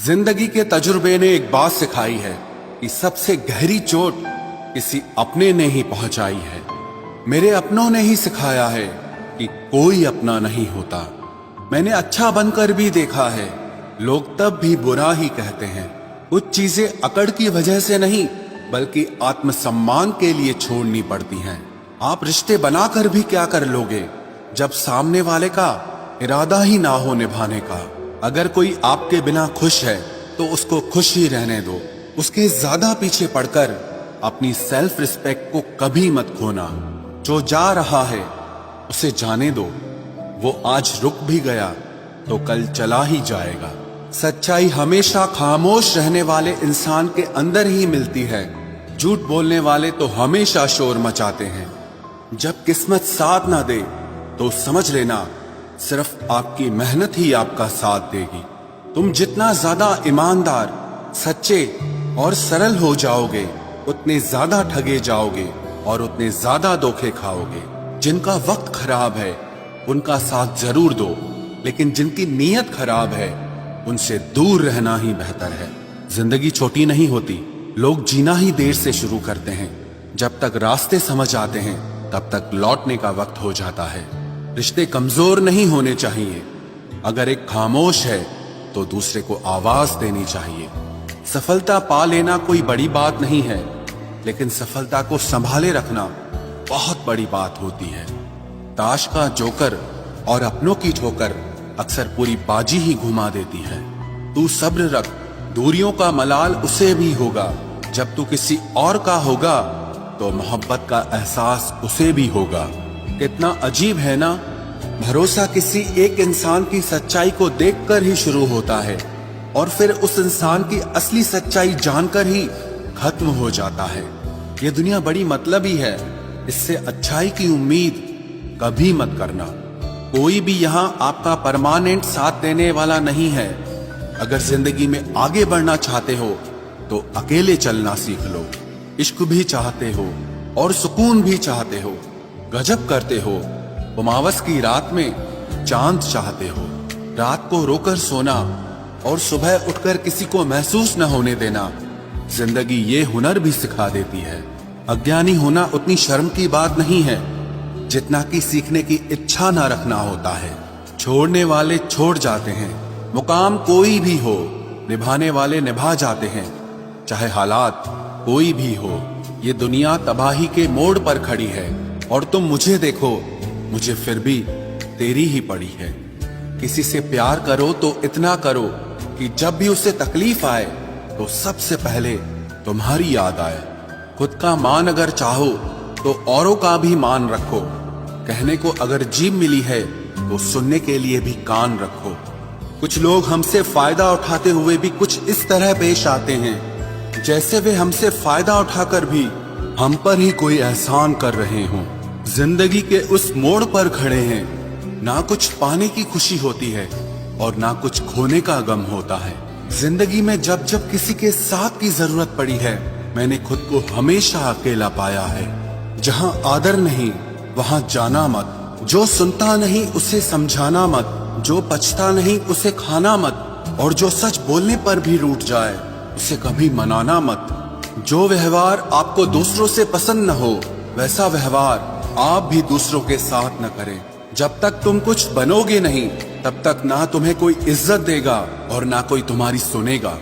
जिंदगी के तजुर्बे ने एक बात सिखाई है कि सबसे गहरी चोट किसी अपने ने ही पहुंचाई है। मेरे अपनों ने ही सिखाया है कि कोई अपना नहीं होता। मैंने अच्छा बनकर भी देखा है, लोग तब भी बुरा ही कहते हैं। कुछ चीजें अकड़ की वजह से नहीं बल्कि आत्मसम्मान के लिए छोड़नी पड़ती हैं। आप रिश्ते बनाकर भी क्या कर लोगे जब सामने वाले का इरादा ही ना हो निभाने का। अगर कोई आपके बिना खुश है तो उसको खुश ही रहने दो। उसके ज्यादा पीछे पड़कर अपनी सेल्फ रिस्पेक्ट को कभी मत खोना। जो जा रहा है उसे जाने दो, वो आज रुक भी गया तो कल चला ही जाएगा। सच्चाई हमेशा खामोश रहने वाले इंसान के अंदर ही मिलती है। झूठ बोलने वाले तो हमेशा शोर मचाते हैं। जब किस्मत साथ ना दे तो समझ लेना सिर्फ आपकी मेहनत ही आपका साथ देगी। तुम जितना ज्यादा ईमानदार, सच्चे और सरल हो जाओगे उतने ज्यादा ठगे जाओगे और उतने ज्यादा धोखे खाओगे। जिनका वक्त खराब है उनका साथ जरूर दो, लेकिन जिनकी नीयत खराब है उनसे दूर रहना ही बेहतर है। जिंदगी छोटी नहीं होती, लोग जीना ही देर से शुरू करते हैं। जब तक रास्ते समझ आते हैं तब तक लौटने का वक्त हो जाता है। रिश्ते कमजोर नहीं होने चाहिए। अगर एक खामोश है तो दूसरे को आवाज देनी चाहिए। सफलता पा लेना कोई बड़ी बात नहीं है, लेकिन सफलता को संभाले रखना बहुत बड़ी बात होती है। ताश का जोकर और अपनों की ठोकर अक्सर पूरी बाजी ही घुमा देती है। तू सब्र रख, दूरियों का मलाल उसे भी होगा। जब तू किसी और का होगा तो मोहब्बत का एहसास उसे भी होगा। कितना अजीब है ना, भरोसा किसी एक इंसान की सच्चाई को देखकर ही शुरू होता है और फिर उस इंसान की असली सच्चाई जानकर ही खत्म हो जाता है। ये दुनिया बड़ी मतलबी है, इससे अच्छाई की उम्मीद कभी मत करना। कोई भी यहाँ आपका परमानेंट साथ देने वाला नहीं है। अगर जिंदगी में आगे बढ़ना चाहते हो तो अकेले चलना सीख लो। इश्क भी चाहते हो और सुकून भी चाहते हो, गजब करते हो। उमावस की रात में चांद चाहते हो। रात को रोकर सोना और सुबह उठकर किसी को महसूस न होने देना जिंदगी ये हुनर भी सिखा देती है। अज्ञानी होना उतनी शर्म की बात नहीं है जितना कि सीखने की इच्छा ना रखना होता है। छोड़ने वाले छोड़ जाते हैं, मुकाम कोई भी हो, निभाने वाले निभा जाते हैं। चाहे हालात कोई भी हो, ये दुनिया तबाही के मोड़ पर खड़ी है और तुम मुझे देखो, मुझे फिर भी तेरी ही पड़ी है। किसी से प्यार करो तो इतना करो कि जब भी उसे तकलीफ आए तो सबसे पहले तुम्हारी याद आए। खुद का मान अगर चाहो तो औरों का भी मान रखो। कहने को अगर जीभ मिली है तो सुनने के लिए भी कान रखो। कुछ लोग हमसे फायदा उठाते हुए भी कुछ इस तरह पेश आते हैं जैसे वे हमसे फायदा उठाकर भी हम पर ही कोई एहसान कर रहे हों। जिंदगी के उस मोड़ पर खड़े हैं, ना कुछ पाने की खुशी होती है और ना कुछ खोने का गम होता है। जिंदगी में जब जब किसी के साथ की जरूरत पड़ी है मैंने खुद को हमेशा अकेला पाया है। जहां आदर नहीं वहां जाना मत, जो सुनता नहीं उसे समझाना मत, जो पछता नहीं उसे खाना मत, और जो सच बोलने पर भी रूठ जाए उसे कभी मनाना मत। जो व्यवहार आपको दूसरों से पसंद न हो वैसा व्यवहार आप भी दूसरों के साथ न करें। जब तक तुम कुछ बनोगे नहीं तब तक ना तुम्हें कोई इज्जत देगा और ना कोई तुम्हारी सुनेगा।